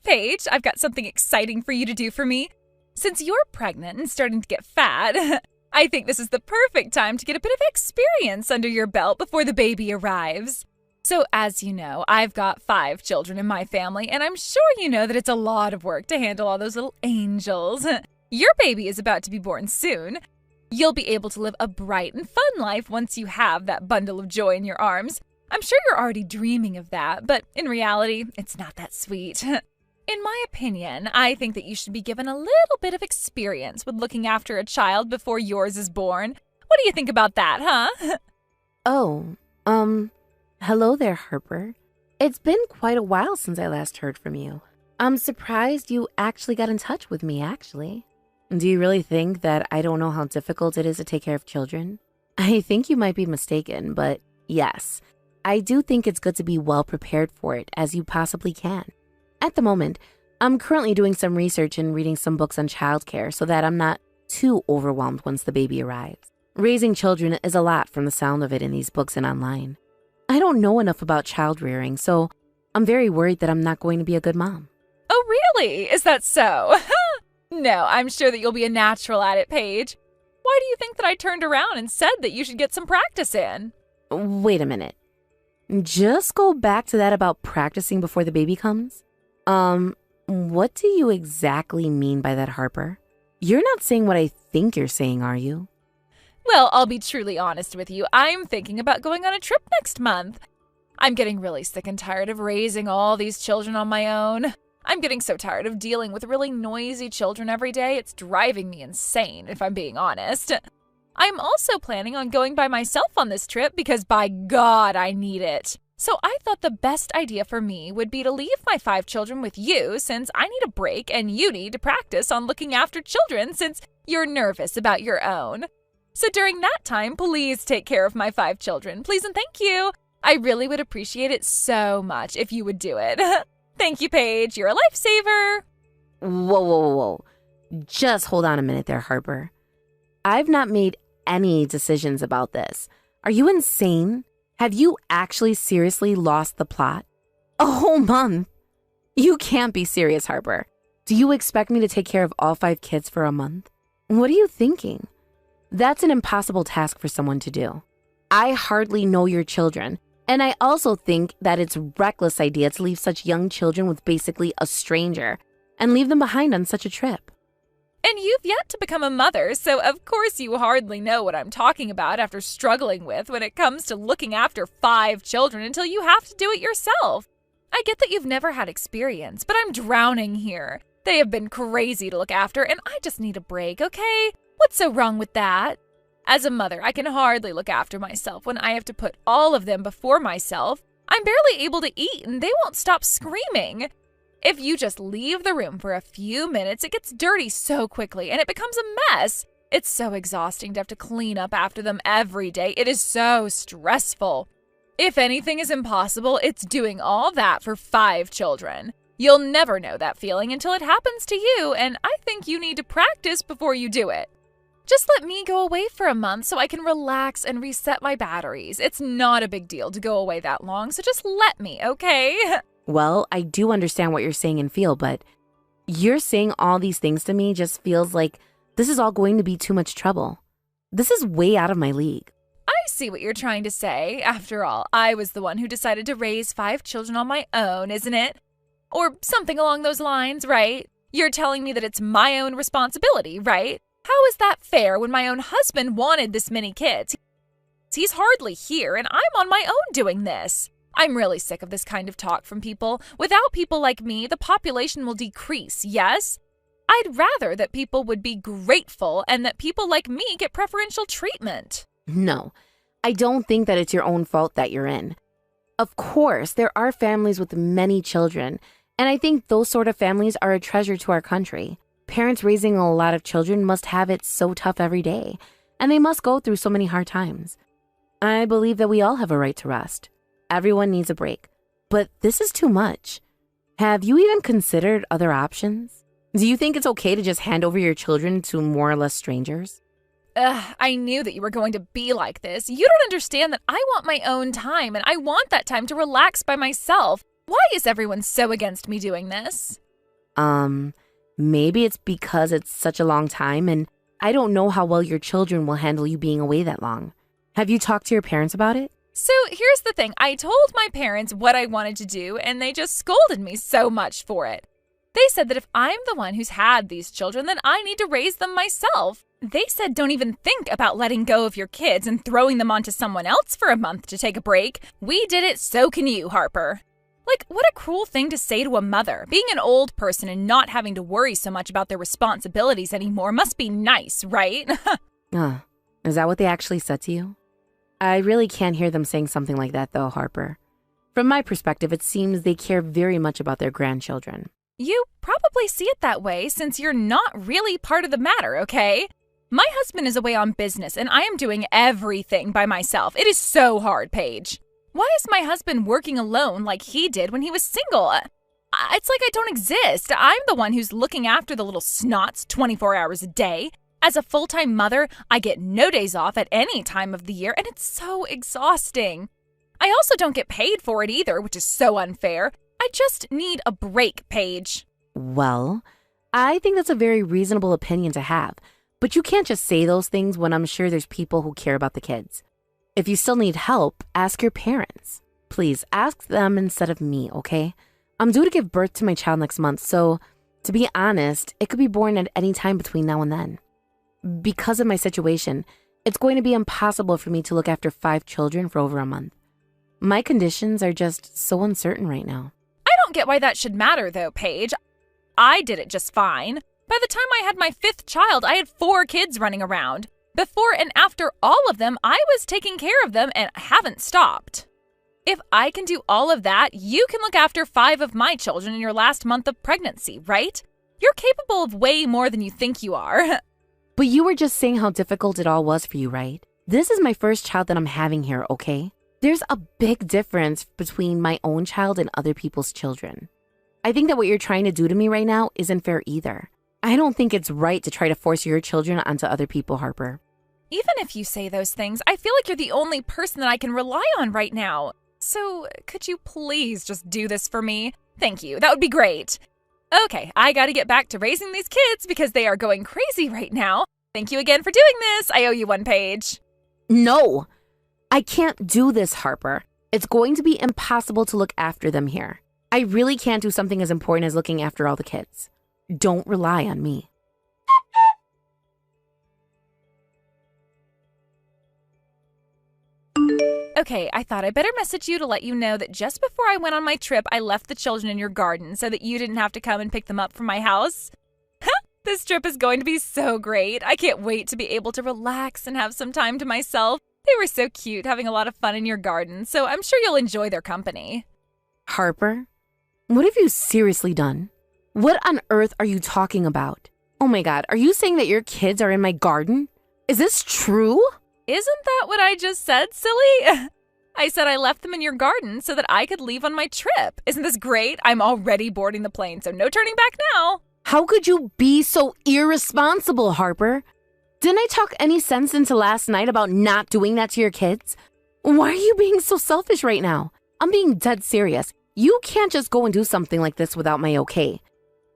Paige, I've got something exciting for you to do for me. Since you're pregnant and starting to get fat, I think this is the perfect time to get a bit of experience under your belt before the baby arrives. So as you know, I've got 5 children in my family, and I'm sure you know that it's a lot of work to handle all those little angels. Your baby is about to be born soon. You'll be able to live a bright and fun life once you have that bundle of joy in your arms. I'm sure you're already dreaming of that, but in reality, it's not that sweet. In my opinion, I think that you should be given a little bit of experience with looking after a child before yours is born. What do you think about that, huh? Hello there, Harper. It's been quite a while since I last heard from you. I'm surprised you actually got in touch with me, actually. Do you really think that I don't know how difficult it is to take care of children? I think you might be mistaken, but yes, I do think it's good to be well prepared for it as you possibly can. At the moment, I'm currently doing some research and reading some books on childcare so that I'm not too overwhelmed once the baby arrives. Raising children is a lot from the sound of it in these books and online. I don't know enough about child rearing, so I'm very worried that I'm not going to be a good mom. Oh, really? Is that so? No, I'm sure that you'll be a natural at it, Paige. Why do you think that I turned around and said that you should get some practice in? Wait a minute. Just go back to that about practicing before the baby comes? What do you exactly mean by that, Harper? You're not saying what I think you're saying, are you? Well, I'll be truly honest with you. I'm thinking about going on a trip next month. I'm getting really sick and tired of raising all these children on my own. I'm getting so tired of dealing with really noisy children every day. It's driving me insane, if I'm being honest. I'm also planning on going by myself on this trip because, by God, I need it. So I thought the best idea for me would be to leave my 5 children with you since I need a break and you need to practice on looking after children since you're nervous about your own. So during that time, please take care of my 5 children. Please and thank you. I really would appreciate it so much if you would do it. Thank you, Paige. You're a lifesaver. Whoa. Just hold on a minute there, Harper. I've not made any decisions about this. Are you insane? Have you actually seriously lost the plot? A whole month? You can't be serious, Harper. Do you expect me to take care of all 5 kids for a month? What are you thinking? That's an impossible task for someone to do. I hardly know your children, and I also think that it's a reckless idea to leave such young children with basically a stranger and leave them behind on such a trip. And you've yet to become a mother, so of course you hardly know what I'm talking about after struggling with when it comes to looking after 5 children until you have to do it yourself. I get that you've never had experience, but I'm drowning here. They have been crazy to look after, and I just need a break, okay? What's so wrong with that? As a mother, I can hardly look after myself when I have to put all of them before myself. I'm barely able to eat, and they won't stop screaming. If you just leave the room for a few minutes, it gets dirty so quickly and it becomes a mess. It's so exhausting to have to clean up after them every day. It is so stressful. If anything is impossible, it's doing all that for 5 children. You'll never know that feeling until it happens to you, and I think you need to practice before you do it. Just let me go away for a month so I can relax and reset my batteries. It's not a big deal to go away that long, so just let me, okay? Well, I do understand what you're saying and feel, but you're saying all these things to me just feels like this is all going to be too much trouble. This is way out of my league. I see what you're trying to say. After all, I was the one who decided to raise 5 children on my own, isn't it? Or something along those lines, right? You're telling me that it's my own responsibility, right? How is that fair when my own husband wanted this many kids? He's hardly here, and I'm on my own doing this. I'm really sick of this kind of talk from people. Without people like me, the population will decrease, yes? I'd rather that people would be grateful and that people like me get preferential treatment. No, I don't think that it's your own fault that you're in. Of course, there are families with many children, and I think those sort of families are a treasure to our country. Parents raising a lot of children must have it so tough every day, and they must go through so many hard times. I believe that we all have a right to rest. Everyone needs a break, but this is too much. Have you even considered other options? Do you think it's okay to just hand over your children to more or less strangers? I knew that you were going to be like this. You don't understand that I want my own time, and I want that time to relax by myself. Why is everyone so against me doing this? Maybe it's because it's such a long time and I don't know how well your children will handle you being away that long. Have you talked to your parents about it? So here's the thing. I told my parents what I wanted to do, and they just scolded me so much for it. They said that if I'm the one who's had these children, then I need to raise them myself. They said don't even think about letting go of your kids and throwing them onto someone else for a month to take a break. We did it, so can you, Harper. Like, what a cruel thing to say to a mother. Being an old person and not having to worry so much about their responsibilities anymore must be nice, right? Is that what they actually said to you? I really can't hear them saying something like that, though, Harper. From my perspective, it seems they care very much about their grandchildren. You probably see it that way since you're not really part of the matter, okay? My husband is away on business and I am doing everything by myself. It is so hard, Paige. Why is my husband working alone like he did when he was single? It's like I don't exist. I'm the one who's looking after the little snots 24 hours a day. As a full-time mother, I get no days off at any time of the year, and it's so exhausting. I also don't get paid for it either, which is so unfair. I just need a break, Paige. Well, I think that's a very reasonable opinion to have, but you can't just say those things when I'm sure there's people who care about the kids. If you still need help, ask your parents. Please, ask them instead of me, okay? I'm due to give birth to my child next month, so to be honest, it could be born at any time between now and then. Because of my situation, it's going to be impossible for me to look after 5 children for over a month. My conditions are just so uncertain right now. I don't get why that should matter, though, Paige. I did it just fine. By the time I had my 5th child, I had 4 kids running around. Before and after all of them, I was taking care of them and haven't stopped. If I can do all of that, you can look after 5 of my children in your last month of pregnancy, right? You're capable of way more than you think you are. But you were just saying how difficult it all was for you, right? This is my first child that I'm having here, okay? There's a big difference between my own child and other people's children. I think that what you're trying to do to me right now isn't fair either. I don't think it's right to try to force your children onto other people, Harper. Even if you say those things, I feel like you're the only person that I can rely on right now. So could you please just do this for me? Thank you. That would be great. Okay, I gotta get back to raising these kids because they are going crazy right now. Thank you again for doing this. I owe you 1 page. No, I can't do this, Harper. It's going to be impossible to look after them here. I really can't do something as important as looking after all the kids. Don't rely on me. Okay, I thought I better message you to let you know that just before I went on my trip, I left the children in your garden so that you didn't have to come and pick them up from my house. This trip is going to be so great. I can't wait to be able to relax and have some time to myself. They were so cute, having a lot of fun in your garden, so I'm sure you'll enjoy their company. Harper, what have you seriously done? What on earth are you talking about? Oh my God, are you saying that your kids are in my garden? Is this true? Isn't that what I just said, silly? I said I left them in your garden so that I could leave on my trip. Isn't this great? I'm already boarding the plane, so no turning back now. How could you be so irresponsible, Harper? Didn't I talk any sense into last night about not doing that to your kids? Why are you being so selfish right now? I'm being dead serious. You can't just go and do something like this without my okay.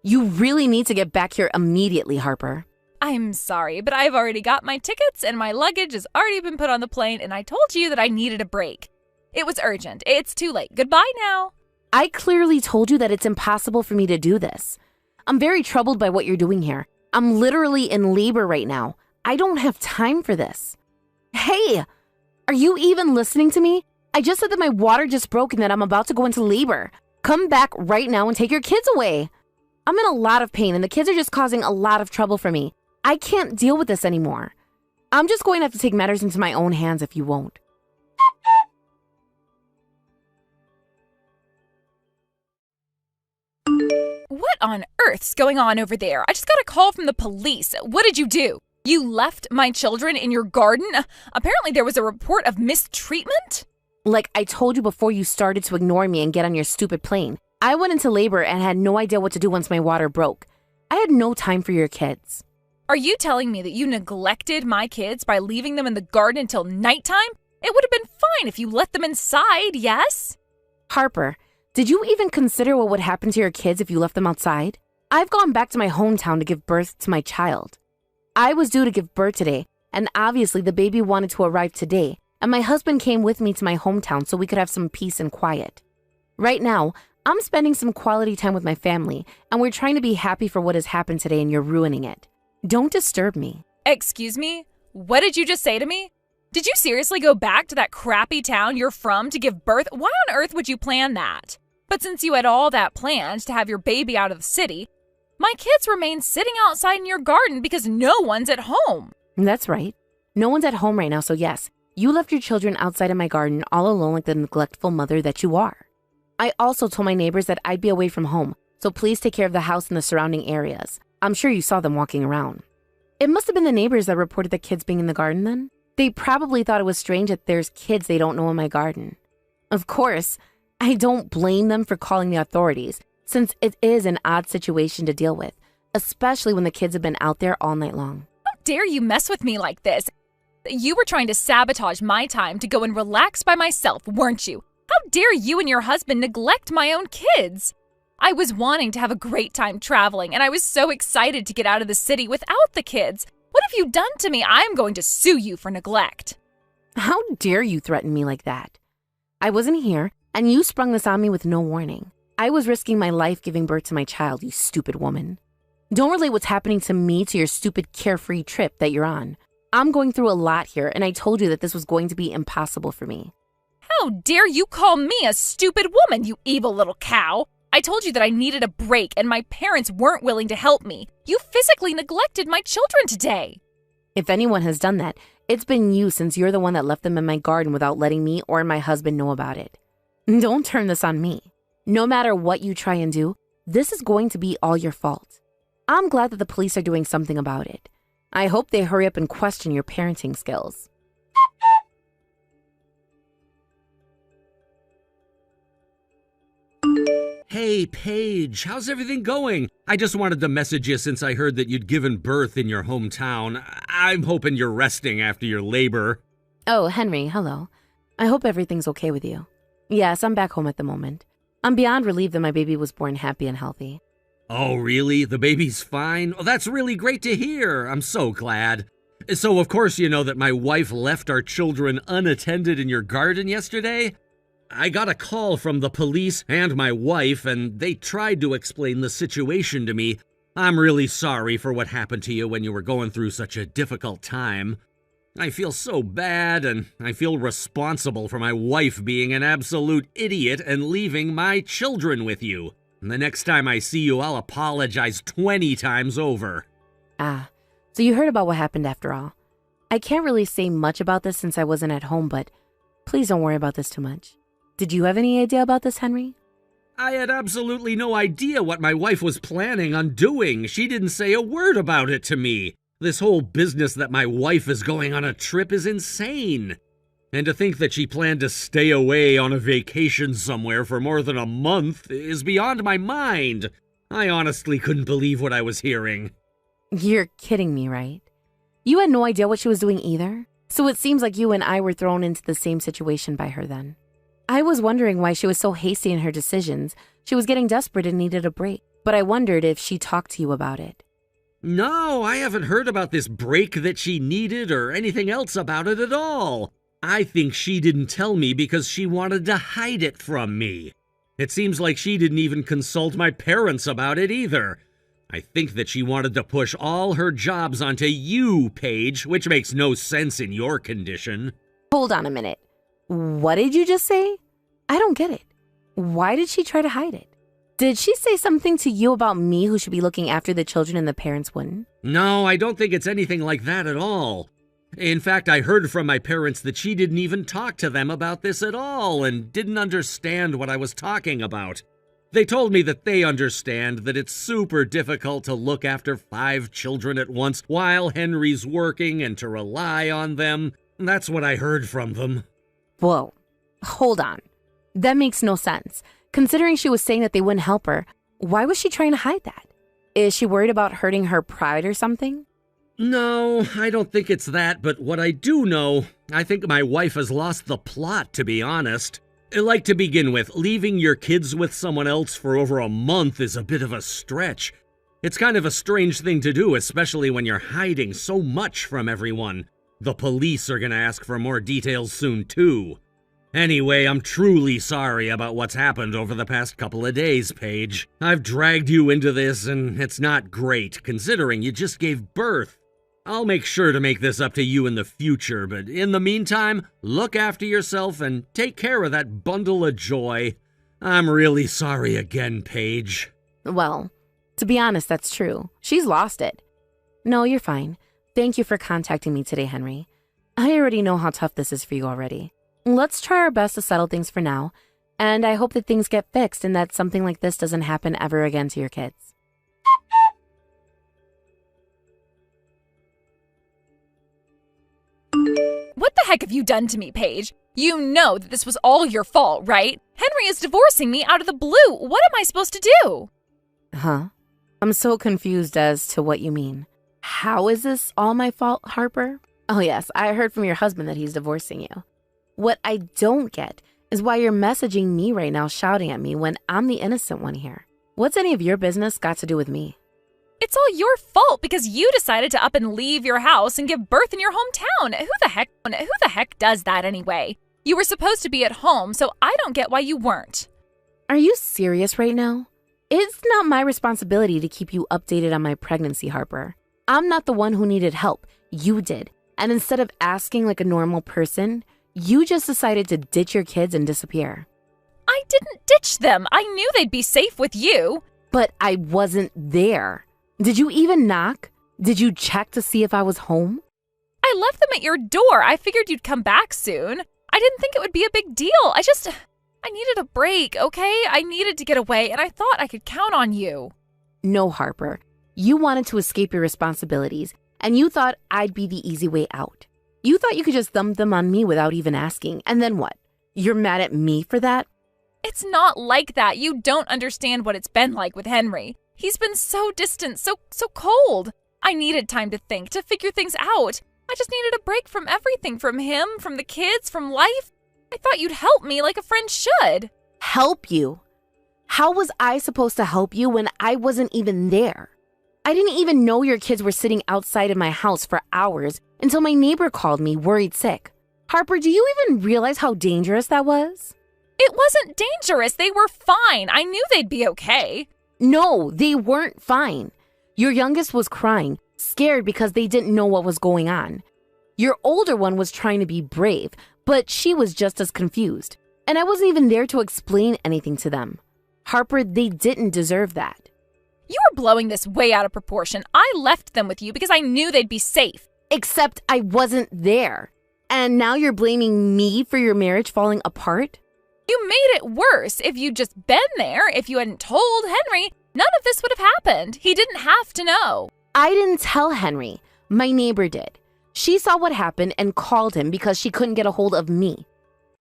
You really need to get back here immediately, Harper. I'm sorry, but I've already got my tickets and my luggage has already been put on the plane, and I told you that I needed a break. It was urgent. It's too late. Goodbye now. I clearly told you that it's impossible for me to do this. I'm very troubled by what you're doing here. I'm literally in labor right now. I don't have time for this. Hey, are you even listening to me? I just said that my water just broke and that I'm about to go into labor. Come back right now and take your kids away. I'm in a lot of pain and the kids are just causing a lot of trouble for me. I can't deal with this anymore. I'm just going to have to take matters into my own hands if you won't. What on earth's going on over there? I just got a call from the police. What did you do? You left my children in your garden? Apparently there was a report of mistreatment? Like I told you before you started to ignore me and get on your stupid plane. I went into labor and had no idea what to do once my water broke. I had no time for your kids. Are you telling me that you neglected my kids by leaving them in the garden until nighttime? It would have been fine if you let them inside, yes? Harper, did you even consider what would happen to your kids if you left them outside? I've gone back to my hometown to give birth to my child. I was due to give birth today, and obviously the baby wanted to arrive today, and my husband came with me to my hometown so we could have some peace and quiet. Right now, I'm spending some quality time with my family, and we're trying to be happy for what has happened today, and you're ruining it. Don't disturb me. Excuse me? What did you just say to me? Did you seriously go back to that crappy town you're from to give birth? Why on earth would you plan that? But since you had all that planned to have your baby out of the city, my kids remain sitting outside in your garden because no one's at home. That's right. No one's at home right now, so yes, you left your children outside in my garden all alone like the neglectful mother that you are. I also told my neighbors that I'd be away from home, so please take care of the house and the surrounding areas. I'm sure you saw them walking around. It must have been the neighbors that reported the kids being in the garden then. They probably thought it was strange that there's kids they don't know in my garden. Of course, I don't blame them for calling the authorities, since it is an odd situation to deal with, especially when the kids have been out there all night long. How dare you mess with me like this? You were trying to sabotage my time to go and relax by myself, weren't you? How dare you and your husband neglect my own kids? I was wanting to have a great time traveling, and I was so excited to get out of the city without the kids. What have you done to me? I'm going to sue you for neglect. How dare you threaten me like that? I wasn't here, and you sprung this on me with no warning. I was risking my life giving birth to my child, you stupid woman. Don't relate what's happening to me to your stupid carefree trip that you're on. I'm going through a lot here, and I told you that this was going to be impossible for me. How dare you call me a stupid woman, you evil little cow? I told you that I needed a break and my parents weren't willing to help me. You physically neglected my children today. If anyone has done that, it's been you since you're the one that left them in my garden without letting me or my husband know about it. Don't turn this on me. No matter what you try and do, this is going to be all your fault. I'm glad that the police are doing something about it. I hope they hurry up and question your parenting skills. Hey, Paige, how's everything going? I just wanted to message you since I heard that you'd given birth in your hometown. I'm hoping you're resting after your labor. Oh, Henry, hello. I hope everything's okay with you. Yes, I'm back home at the moment. I'm beyond relieved that my baby was born happy and healthy. Oh, really? The baby's fine? Oh, that's really great to hear. I'm so glad. So, of course, you know that my wife left our children unattended in your garden yesterday? I got a call from the police and my wife, and they tried to explain the situation to me. I'm really sorry for what happened to you when you were going through such a difficult time. I feel so bad, and I feel responsible for my wife being an absolute idiot and leaving my children with you. And the next time I see you, I'll apologize 20 times over. Ah, so you heard about what happened after all. I can't really say much about this since I wasn't at home, but please don't worry about this too much. Did you have any idea about this, Henry? I had absolutely no idea what my wife was planning on doing. She didn't say a word about it to me. This whole business that my wife is going on a trip is insane. And to think that she planned to stay away on a vacation somewhere for more than a month is beyond my mind. I honestly couldn't believe what I was hearing. You're kidding me, right? You had no idea what she was doing either? So it seems like you and I were thrown into the same situation by her then. I was wondering why she was so hasty in her decisions. She was getting desperate and needed a break. But I wondered if she talked to you about it. No, I haven't heard about this break that she needed or anything else about it at all. I think she didn't tell me because she wanted to hide it from me. It seems like she didn't even consult my parents about it either. I think that she wanted to push all her jobs onto you, Paige, which makes no sense in your condition. Hold on a minute. What did you just say? I don't get it. Why did she try to hide it? Did she say something to you about me who should be looking after the children and the parents wouldn't? No, I don't think it's anything like that at all. In fact, I heard from my parents that she didn't even talk to them about this at all and didn't understand what I was talking about. They told me that they understand that it's super difficult to look after 5 children at once while Henry's working and to rely on them. That's what I heard from them. Whoa, hold on. That makes no sense. Considering she was saying that they wouldn't help her, why was she trying to hide that? Is she worried about hurting her pride or something? No, I don't think it's that, but what I do know, I think my wife has lost the plot, to be honest. Like, to begin with, leaving your kids with someone else for over a month is a bit of a stretch. It's kind of a strange thing to do, especially when you're hiding so much from everyone. The police are gonna ask for more details soon, too. Anyway, I'm truly sorry about what's happened over the past couple of days, Paige. I've dragged you into this, and it's not great, considering you just gave birth. I'll make sure to make this up to you in the future, but in the meantime, look after yourself and take care of that bundle of joy. I'm really sorry again, Paige. Well, to be honest, that's true. She's lost it. No, you're fine. Thank you for contacting me today, Henry. I already know how tough this is for you already. Let's try our best to settle things for now, and I hope that things get fixed and that something like this doesn't happen ever again to your kids. What the heck have you done to me, Paige? You know that this was all your fault, right? Henry is divorcing me out of the blue. What am I supposed to do? Huh? I'm so confused as to what you mean. How is this all my fault, Harper? Oh yes, I heard from your husband that he's divorcing you. What I don't get is why you're messaging me right now shouting at me when I'm the innocent one here. What's any of your business got to do with me? It's all your fault because you decided to up and leave your house and give birth in your hometown. Who the heck does that anyway? You were supposed to be at home, so I don't get why you weren't. Are you serious right now? It's not my responsibility to keep you updated on my pregnancy, Harper. I'm not the one who needed help. You did. And instead of asking like a normal person, you just decided to ditch your kids and disappear. I didn't ditch them. I knew they'd be safe with you. But I wasn't there. Did you even knock? Did you check to see if I was home? I left them at your door. I figured you'd come back soon. I didn't think it would be a big deal. I needed a break, okay? I needed to get away, and I thought I could count on you. No, Harper. You wanted to escape your responsibilities, and you thought I'd be the easy way out. You thought you could just dump them on me without even asking, and then what? You're mad at me for that? It's not like that. You don't understand what it's been like with Henry. He's been so distant, so cold. I needed time to think, to figure things out. I just needed a break from everything, from him, from the kids, from life. I thought you'd help me like a friend should. Help you? How was I supposed to help you when I wasn't even there? I didn't even know your kids were sitting outside of my house for hours until my neighbor called me worried sick. Harper, do you even realize how dangerous that was? It wasn't dangerous. They were fine. I knew they'd be okay. No, they weren't fine. Your youngest was crying, scared because they didn't know what was going on. Your older one was trying to be brave, but she was just as confused. And I wasn't even there to explain anything to them. Harper, they didn't deserve that. You are blowing this way out of proportion. I left them with you because I knew they'd be safe. Except I wasn't there. And now you're blaming me for your marriage falling apart? You made it worse. If you'd just been there, if you hadn't told Henry, none of this would have happened. He didn't have to know. I didn't tell Henry. My neighbor did. She saw what happened and called him because she couldn't get a hold of me.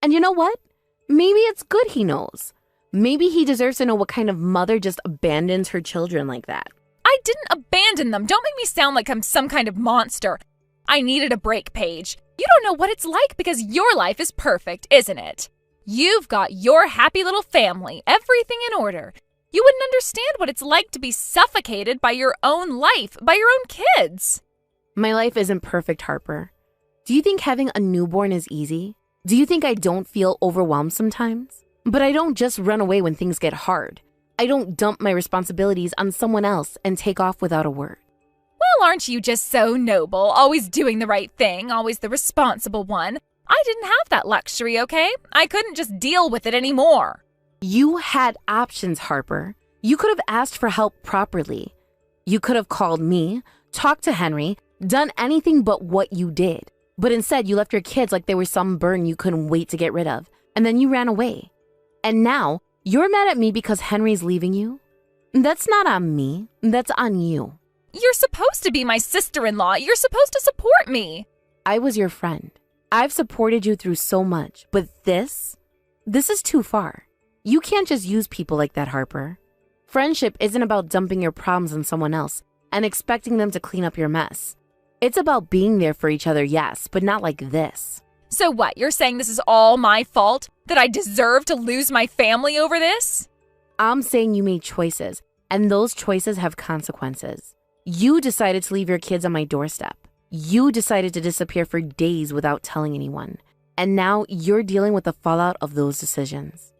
And you know what? Maybe it's good he knows. Maybe he deserves to know what kind of mother just abandons her children like that. I didn't abandon them. Don't make me sound like I'm some kind of monster. I needed a break, Paige. You don't know what it's like because your life is perfect, isn't it? You've got your happy little family, everything in order. You wouldn't understand what it's like to be suffocated by your own life, by your own kids. My life isn't perfect, Harper. Do you think having a newborn is easy? Do you think I don't feel overwhelmed sometimes? But I don't just run away when things get hard. I don't dump my responsibilities on someone else and take off without a word. Well, aren't you just so noble, always doing the right thing, always the responsible one? I didn't have that luxury, okay? I couldn't just deal with it anymore. You had options, Harper. You could have asked for help properly. You could have called me, talked to Henry, done anything but what you did. But instead, you left your kids like they were some burden you couldn't wait to get rid of, and then you ran away. And now, you're mad at me because Henry's leaving you? That's not on me. That's on you. You're supposed to be my sister-in-law. You're supposed to support me. I was your friend. I've supported you through so much, but this is too far. You can't just use people like that, Harper. Friendship isn't about dumping your problems on someone else and expecting them to clean up your mess. It's about being there for each other, yes, but not like this. So what, you're saying this is all my fault? That I deserve to lose my family over this? I'm saying you made choices, And those choices have consequences. You decided to leave your kids on my doorstep. You decided to disappear for days without telling anyone. And now you're dealing with the fallout of those decisions.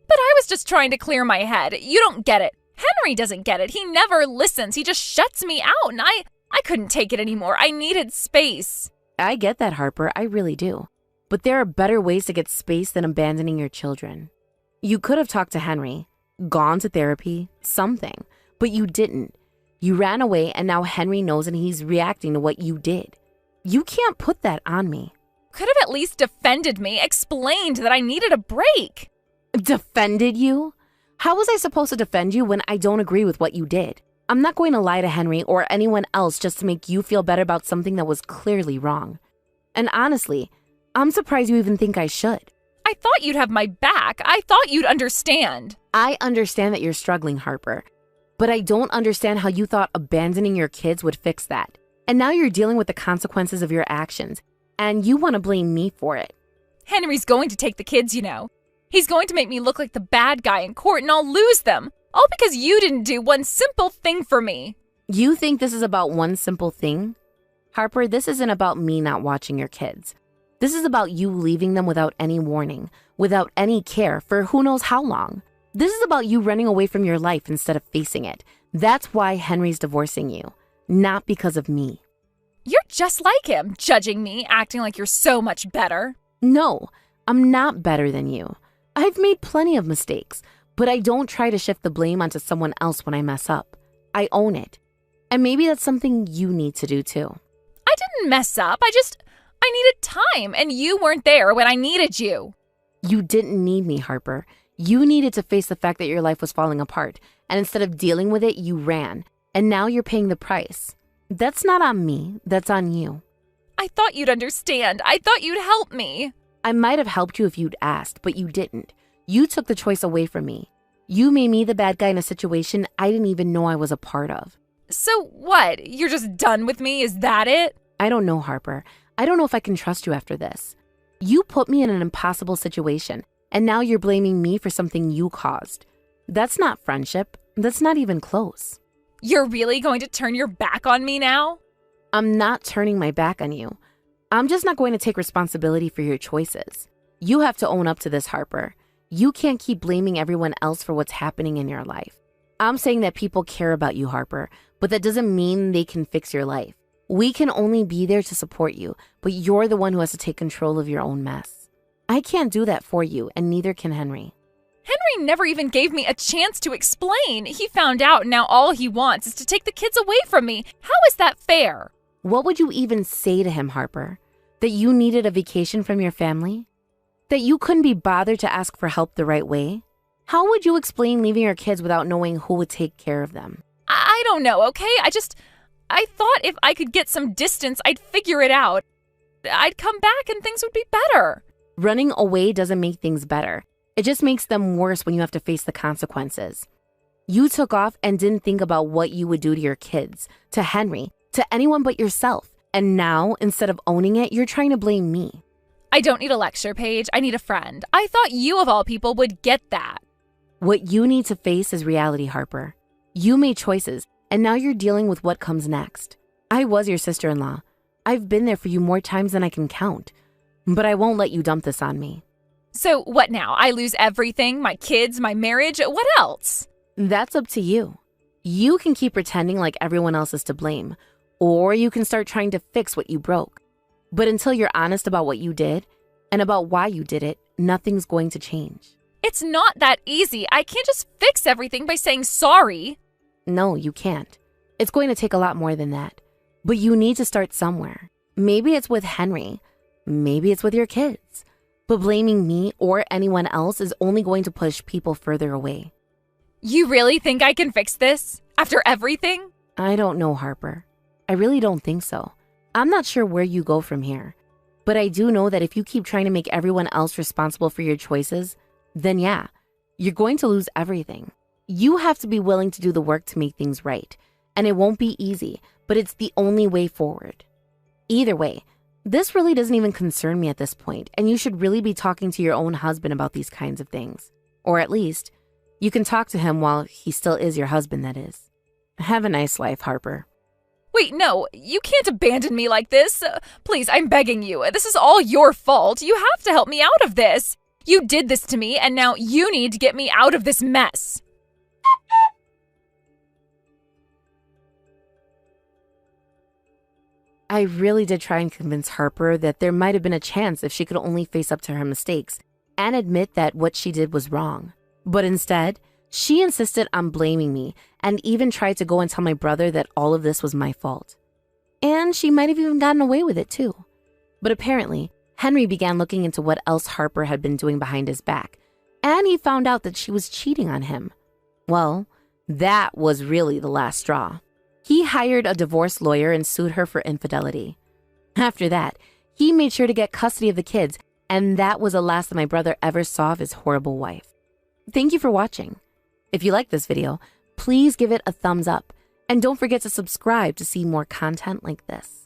But I was just trying to clear my head. You don't get it. Henry doesn't get it. He never listens. He just shuts me out, and I couldn't take it anymore. I needed space. I get that, Harper. I really do. But there are better ways to get space than abandoning your children. You could have talked to Henry, gone to therapy, something, but you didn't. You ran away, and now Henry knows and he's reacting to what you did. You can't put that on me. Could have at least defended me, explained that I needed a break. Defended you? How was I supposed to defend you when I don't agree with what you did? I'm not going to lie to Henry or anyone else just to make you feel better about something that was clearly wrong. And honestly, I'm surprised you even think I should. I thought you'd have my back. I thought you'd understand. I understand that you're struggling, Harper. But I don't understand how you thought abandoning your kids would fix that. And now you're dealing with the consequences of your actions, and you want to blame me for it. Henry's going to take the kids, you know. He's going to make me look like the bad guy in court, and I'll lose them. All because you didn't do one simple thing for me. You think this is about one simple thing? Harper, this isn't about me not watching your kids. This is about you leaving them without any warning, without any care for who knows how long. This is about you running away from your life instead of facing it. That's why Henry's divorcing you, not because of me. You're just like him, judging me, acting like you're so much better. No, I'm not better than you. I've made plenty of mistakes, but I don't try to shift the blame onto someone else when I mess up. I own it. And maybe that's something you need to do too. I didn't mess up. I needed time, and you weren't there when I needed you. You didn't need me, Harper. You needed to face the fact that your life was falling apart, and instead of dealing with it, you ran. And now you're paying the price. That's not on me, that's on you. I thought you'd understand. I thought you'd help me. I might have helped you if you'd asked, but you didn't. You took the choice away from me. You made me the bad guy in a situation I didn't even know I was a part of. So what? You're just done with me? Is that it? I don't know, Harper. I don't know if I can trust you after this. You put me in an impossible situation, and now you're blaming me for something you caused. That's not friendship. That's not even close. You're really going to turn your back on me now? I'm not turning my back on you. I'm just not going to take responsibility for your choices. You have to own up to this, Harper. You can't keep blaming everyone else for what's happening in your life. I'm saying that people care about you, Harper, but that doesn't mean they can fix your life. We can only be there to support you, but you're the one who has to take control of your own mess. I can't do that for you, and neither can Henry. Henry never even gave me a chance to explain. He found out, and now all he wants is to take the kids away from me. How is that fair? What would you even say to him, Harper? That you needed a vacation from your family? That you couldn't be bothered to ask for help the right way? How would you explain leaving your kids without knowing who would take care of them? I don't know, okay? I thought if I could get some distance, I'd figure it out. I'd come back and things would be better. Running away doesn't make things better. It just makes them worse when you have to face the consequences. You took off and didn't think about what you would do to your kids, to Henry, to anyone but yourself. And now, instead of owning it, you're trying to blame me. I don't need a lecture, Paige. I need a friend. I thought you, of all people, would get that. What you need to face is reality, Harper. You made choices, and now you're dealing with what comes next. I was your sister-in-law. I've been there for you more times than I can count. But I won't let you dump this on me. So what now? I lose everything? My kids, my marriage? What else? That's up to you. You can keep pretending like everyone else is to blame, or you can start trying to fix what you broke. But until you're honest about what you did and about why you did it, nothing's going to change. It's not that easy. I can't just fix everything by saying sorry. No, you can't. It's going to take a lot more than that. But you need to start somewhere. Maybe it's with Henry. Maybe it's with your kids. But blaming me or anyone else is only going to push people further away. You really think I can fix this? After everything? I don't know, Harper. I really don't think so. I'm not sure where you go from here. But I do know that if you keep trying to make everyone else responsible for your choices, then yeah, you're going to lose everything. You have to be willing to do the work to make things right. And it won't be easy, but it's the only way forward. Either way, this really doesn't even concern me at this point, and you should really be talking to your own husband about these kinds of things. Or at least, You can talk to him while he still is your husband, that is. Have a nice life, Harper. Wait, no, you can't abandon me like this. Please, I'm begging you. This is all your fault. You have to help me out of this. You did this to me, and now you need to get me out of this mess. I really did try and convince Harper that there might have been a chance if she could only face up to her mistakes and admit that what she did was wrong. But instead, she insisted on blaming me and even tried to go and tell my brother that all of this was my fault. And she might have even gotten away with it too. But apparently, Henry began looking into what else Harper had been doing behind his back, and he found out that she was cheating on him. Well, that was really the last straw. He hired a divorce lawyer and sued her for infidelity. After that, he made sure to get custody of the kids, and that was the last that my brother ever saw of his horrible wife. Thank you for watching. If you like this video, please give it a thumbs up, and don't forget to subscribe to see more content like this.